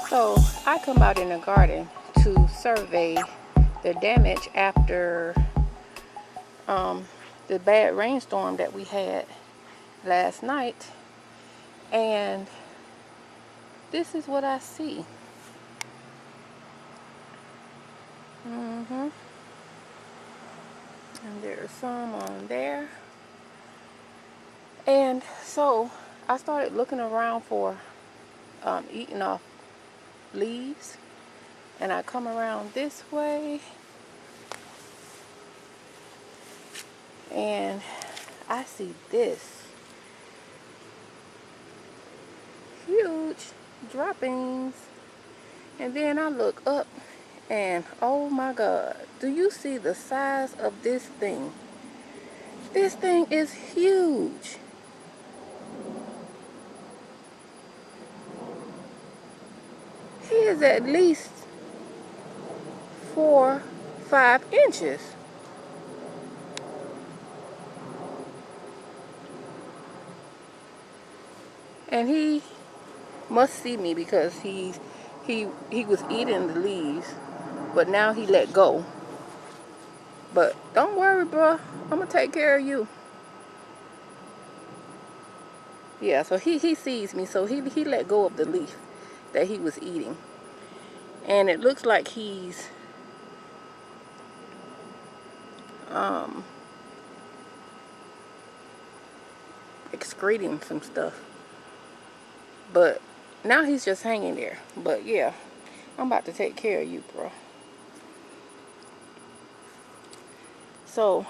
So I come out in the garden to survey the damage after the bad rainstorm that we had last night, and this is what I see. And there's some on there. And so I started looking around for eating off leaves, and I come around this way and I see this huge droppings, and then I look up and oh my God, do you see the size of this thing? This thing is huge. He is at least 4-5 inches. And he must see me because he was eating the leaves, but now he let go. But don't worry, bro, I'm gonna take care of you. Yeah, so he sees me, so he let go of the leaf that he was eating, and it looks like he's excreting some stuff. But now he's just hanging there. But yeah, I'm about to take care of you, bro. So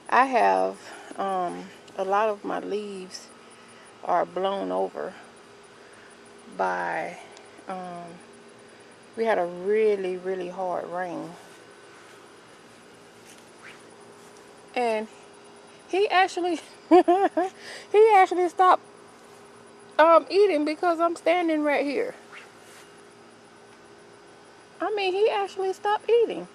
I have a lot of my leaves are blown over by we had a really hard rain, and he actually he actually stopped eating because I'm standing right here. I mean, he actually stopped eating.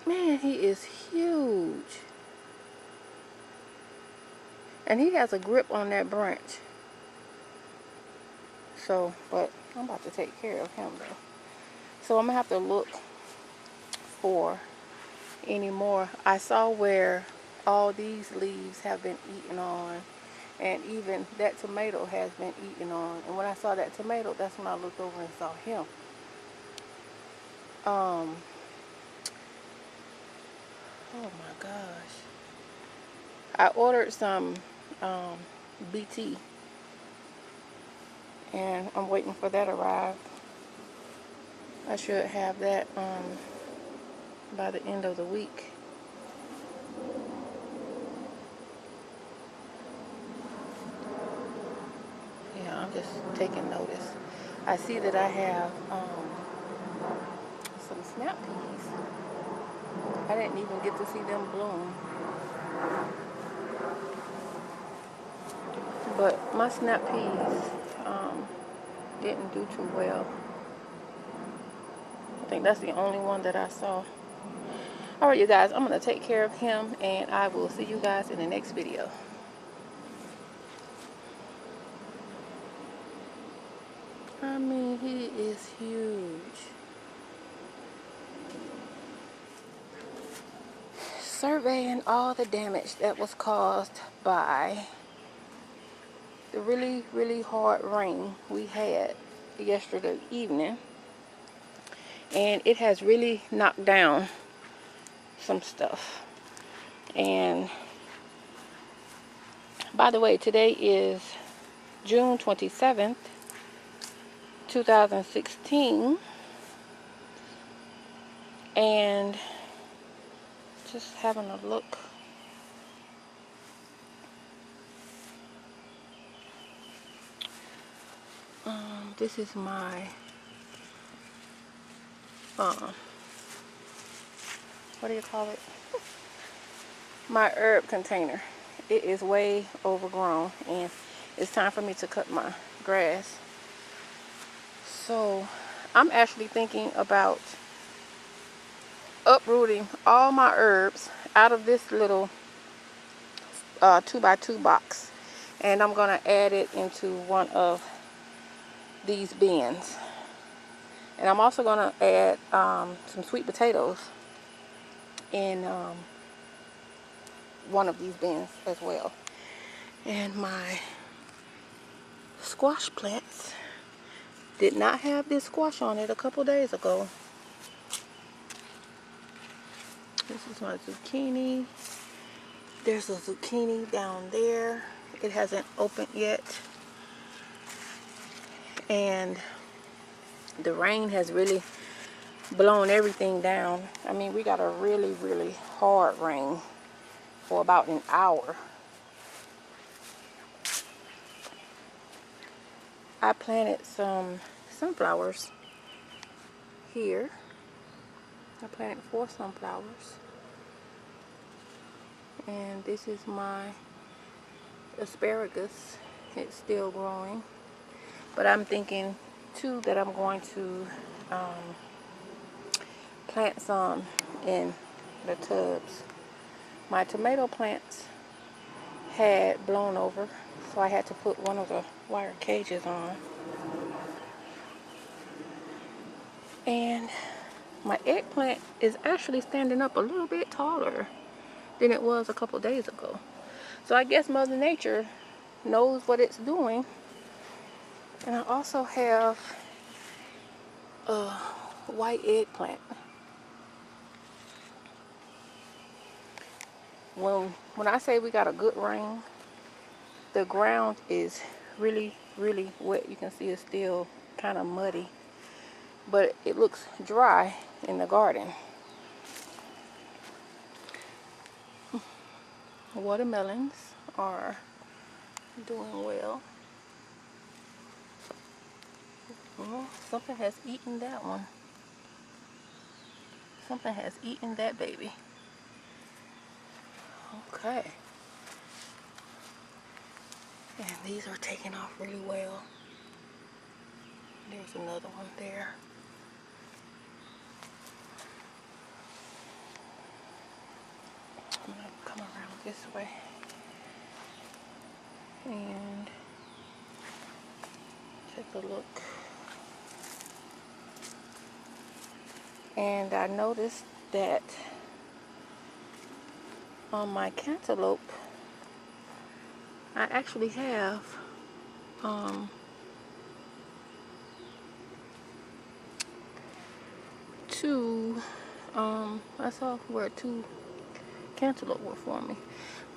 Man, he is huge. And he has a grip on that branch. So, but I'm about to take care of him though. So I'm gonna have to look for any more. I saw where all these leaves have been eaten on, and even that tomato has been eaten on. And when I saw that tomato, that's when I looked over and saw him. Oh my gosh. I ordered some BT, and I'm waiting for that to arrive. I should have that by the end of the week. Yeah, I'm just taking notice. I see that I have some snap peas. I didn't even get to see them bloom. But my snap peas didn't do too well. I think that's the only one that I saw. Alright, you guys, I'm going to take care of him, and I will see you guys in the next video. I mean, he is huge. Surveying all the damage that was caused by the really hard rain we had yesterday evening, and it has really knocked down some stuff. And by the way, today is June 27th, 2016, and just having a look. This is my what do you call it? My herb container. It is way overgrown, and it's time for me to cut my grass. So I'm actually thinking about uprooting all my herbs out of this little 2x2 box And I'm gonna add it into one of these bins. And I'm also gonna add some sweet potatoes in one of these bins as well. And my squash plants did not have this squash on it a couple days ago. This is my zucchini. There's a zucchini down there. It hasn't opened yet. And the rain has really blown everything down. I mean, we got a really, really hard rain for about an hour. I planted some sunflowers here. I planted 4 sunflowers. And this is my asparagus. It's still growing. But I'm thinking too that I'm going to plant some in the tubs. My tomato plants had blown over, so I had to put one of the wire cages on. And my eggplant is actually standing up a little bit taller than it was a couple days ago. So I guess Mother Nature knows what it's doing. And I also have a white eggplant. When I say we got a good rain, the ground is really, really wet. You can see it's still kind of muddy, but it looks dry in the garden. Watermelons are doing well. Well, something has eaten that one. Something has eaten that baby. Okay. And these are taking off really well. There's another one there. I'm gonna come around this way. And take a look. And I noticed that on my cantaloupe, I actually have two, I saw where 2 cantaloupe were for me,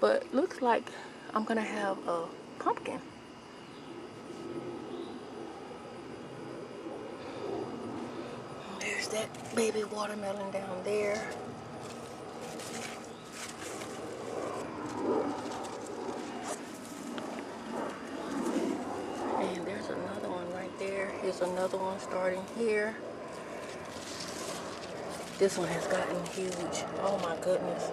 but looks like I'm gonna have a pumpkin. There's that baby watermelon down there. And there's another one right there. Here's another one starting here. This one has gotten huge. Oh my goodness.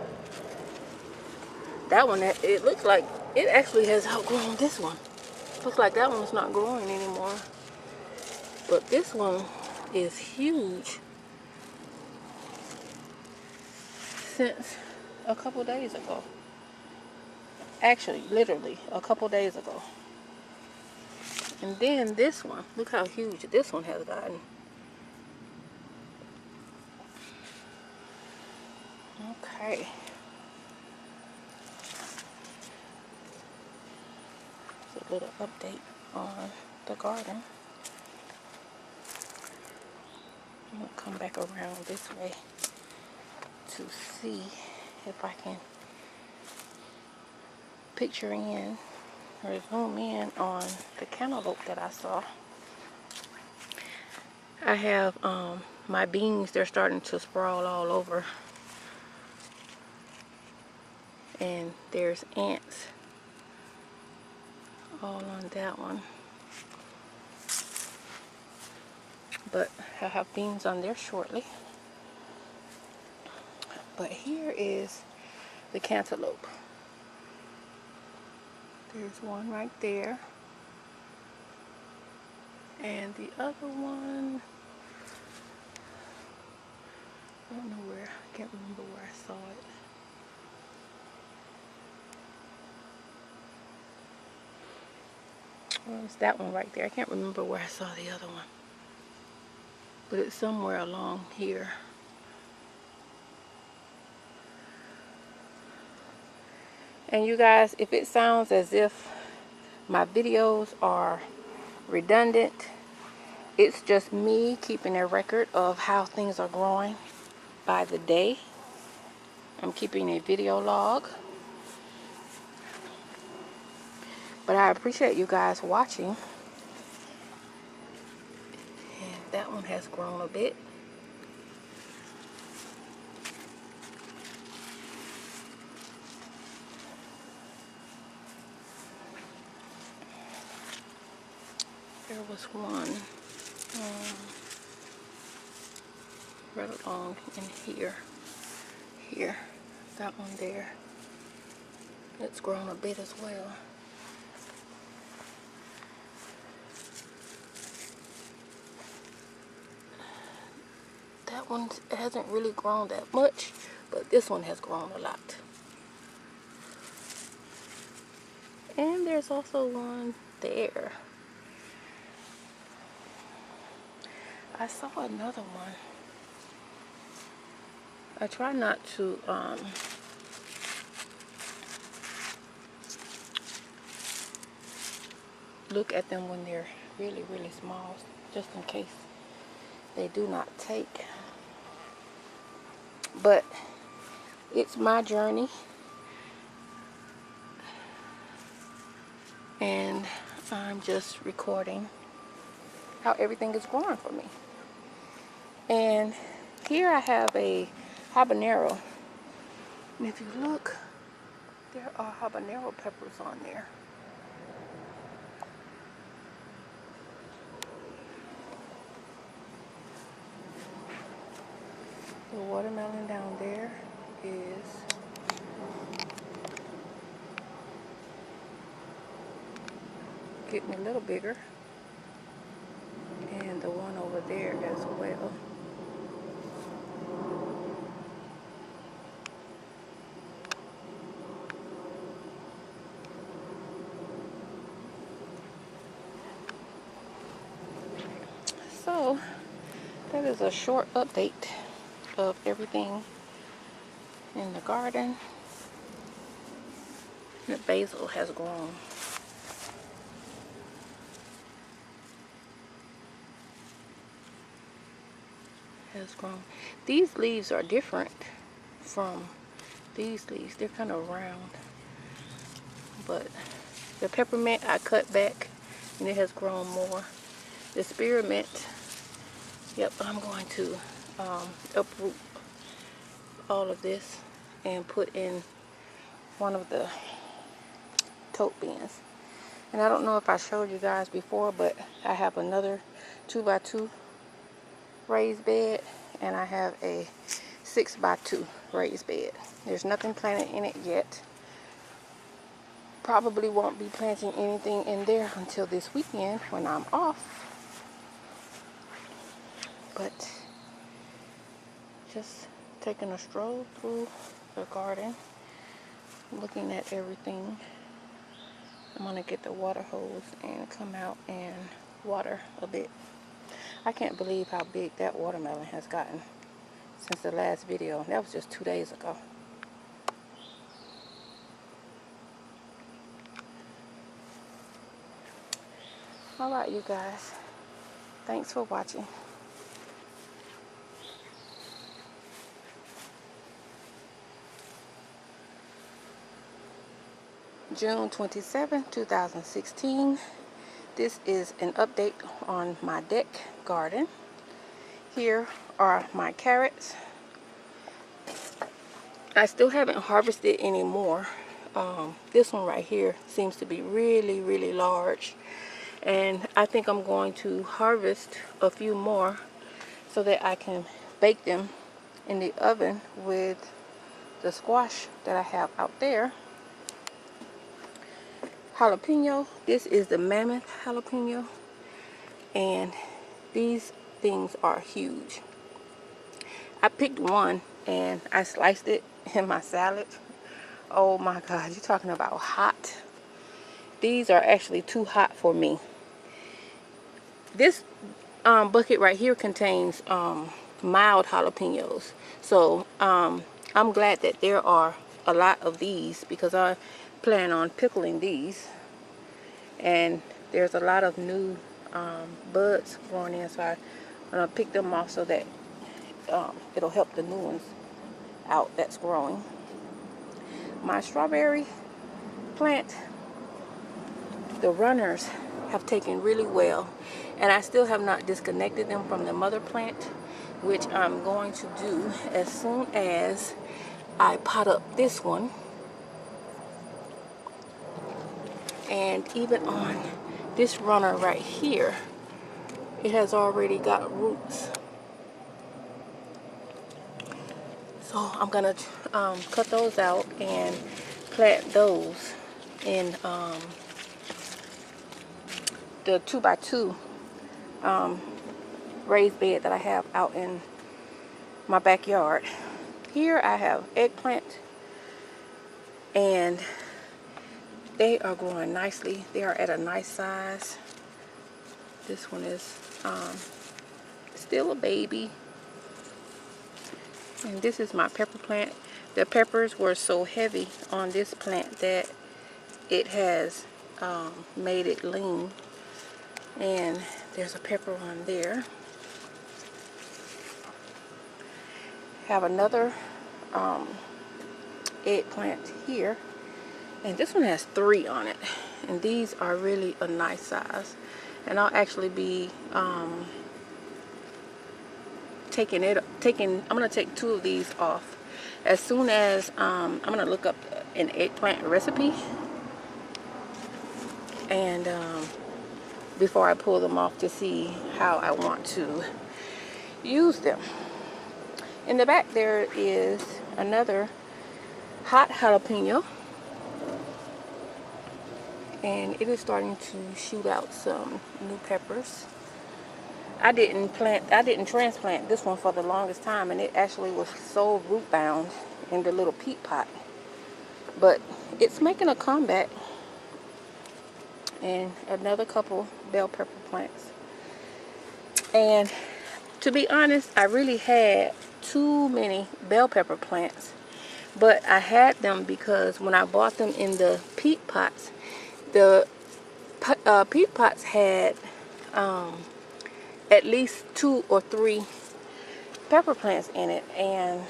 That one, it looks like it actually has outgrown this one. Looks like that one's not growing anymore. But this one is huge since a couple days ago. Actually, literally a couple days ago. And then this one, look how huge this one has gotten. Okay. It's a little update on the garden. I'm gonna come back around this way to see if I can picture in or zoom in on the cantaloupe that I saw. I have my beans, they're starting to sprawl all over. And there's ants all on that one. But I'll have beans on there shortly. But here is the cantaloupe. There's one right there. And the other one, I don't know where, I can't remember where I saw it. Well, it's that one right there. I can't remember where I saw the other one, but it's somewhere along here. And you guys, if it sounds as if my videos are redundant, it's just me keeping a record of how things are growing by the day. I'm keeping a video log. But I appreciate you guys watching. And that one has grown a bit. There was one right along in here. Here. That one there. It's grown a bit as well. That one hasn't really grown that much, but this one has grown a lot. And there's also one there. I saw another one. I try not to look at them when they're really, really small, just in case they do not take. But it's my journey, and I'm just recording how everything is growing for me. And here I have a habanero, and if you look, there are habanero peppers on there. The watermelon down there is getting a little bigger, and the one over there as well. So that is a short update of everything in the garden. The basil has grown. These leaves are different from these leaves. They're kind of round. But the peppermint I cut back and it has grown more. The spearmint, yep, I'm going to uproot all of this and put in one of the tote bins. And I don't know if I showed you guys before, but I have another 2x2 raised bed, and I have a 6x2 raised bed. There's nothing planted in it yet. Probably won't be planting anything in there until this weekend when I'm off. But just taking a stroll through the garden, looking at everything. I'm gonna get the water hose and come out and water a bit. I can't believe how big that watermelon has gotten since the last video. That was just 2 days ago. Alright, you guys. Thanks for watching. June 27, 2016. This is an update on my deck garden. Here are my carrots. I still haven't harvested any more. This one right here seems to be really, really large. And I think I'm going to harvest a few more so that I can bake them in the oven with the squash that I have out there. Jalapeno, this is the mammoth jalapeno, and these things are huge. I picked one and I sliced it in my salad. Oh my God, you're talking about hot. these are actually too hot for me. This bucket right here contains mild jalapenos. So I'm glad that there are a lot of these, because I plan on pickling these. And there's a lot of new buds growing in, so I'm going to pick them off so that it'll help the new ones out that's growing. My strawberry plant, the runners have taken really well, and I still have not disconnected them from the mother plant, which I'm going to do as soon as I pot up this one. And even on this runner right here, it has already got roots. So I'm gonna cut those out and plant those in the 2x2 raised bed that I have out in my backyard. Here I have eggplant, and they are growing nicely. They are at a nice size. This one is still a baby. And this is my pepper plant. The peppers were so heavy on this plant that it has made it lean. And there's a pepper on there. Have another eggplant here. And this one has 3 on it. And these are really a nice size. And I'll actually be I'm gonna take 2 of these off as soon as I'm gonna look up an eggplant recipe, and before I pull them off, to see how I want to use them. In the back there is another hot jalapeno, and it is starting to shoot out some new peppers. I didn't transplant this one for the longest time, and it actually was so root bound in the little peat pot. But it's making a comeback. And another couple bell pepper plants. And to be honest, I really had too many bell pepper plants. But I had them because when I bought them in the peat pots, the peat pots had at least 2 or 3 pepper plants in it, and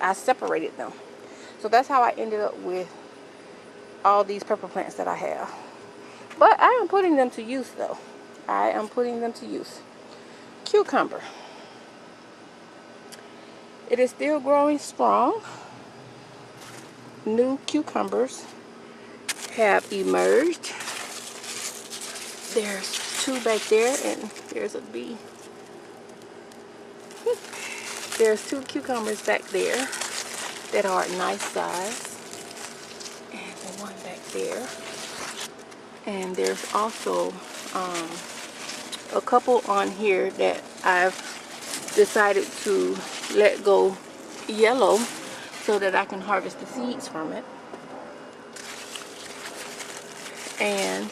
I separated them. So that's how I ended up with all these pepper plants that I have. But I am putting them to use though. I am putting them to use. Cucumber. It is still growing strong. New cucumbers have emerged. There's 2 back there, and there's a bee. There's 2 cucumbers back there that are a nice size, and the one back there. And there's also a couple on here that I've decided to let go yellow so that I can harvest the seeds from it. And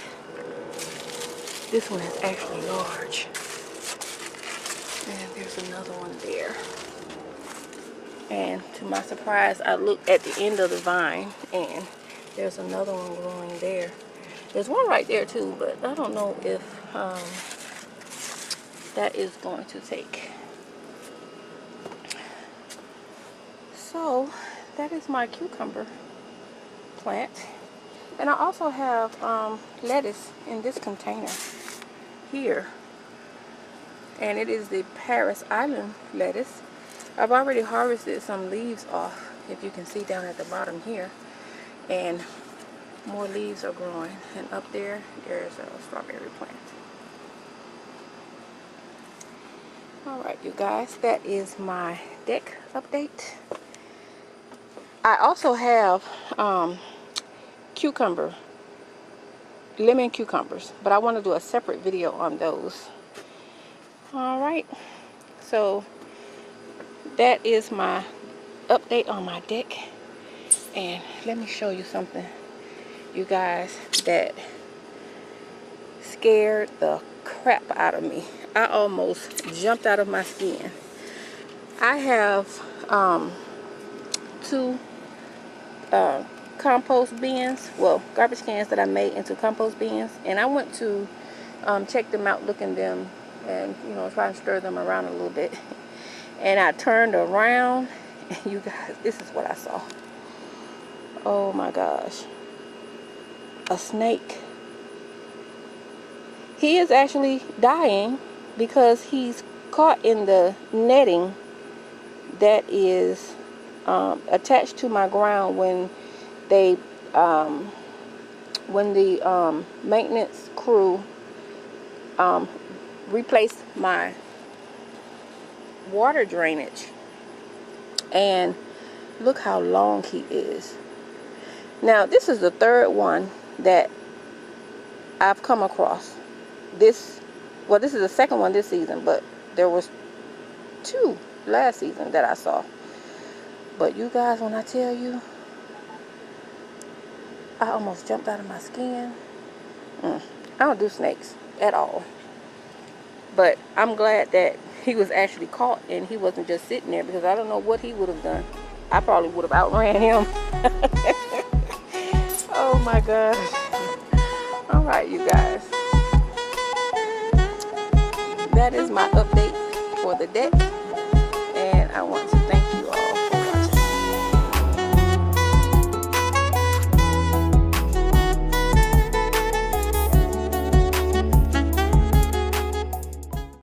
this one is actually large. And there's another one there. And to my surprise, I looked at the end of the vine, and there's another one growing there. There's one right there too, but I don't know if that is going to take. So that is my cucumber plant. And I also have lettuce in this container here. And it is the Paris Island lettuce. I've already harvested some leaves off, if you can see down at the bottom here. And more leaves are growing. And up there, there's a strawberry plant. Alright, you guys, that is my deck update. I also have lemon cucumbers, but I want to do a separate video on those. Alright, so that is my update on my deck. And let me show you something, you guys, that scared the crap out of me. I almost jumped out of my skin. I have two compost bins, well, garbage cans that I made into compost bins, and I went to check them out, look in them, and try and stir them around a little bit. And I turned around, and you guys, this is what I saw. Oh my gosh, a snake. He is actually dying because he's caught in the netting that is attached to my ground when they when the maintenance crew replaced my water drainage. And look how long he is. Now this is the third one that I've come across. This is the second one this season, but there was 2 last season that I saw. But you guys, when I tell you, I almost jumped out of my skin. I don't do snakes at all. But I'm glad that he was actually caught and he wasn't just sitting there, because I don't know what he would have done. I probably would have outran him. Oh my gosh. All right, you guys. That is my update for the deck. And I want to thank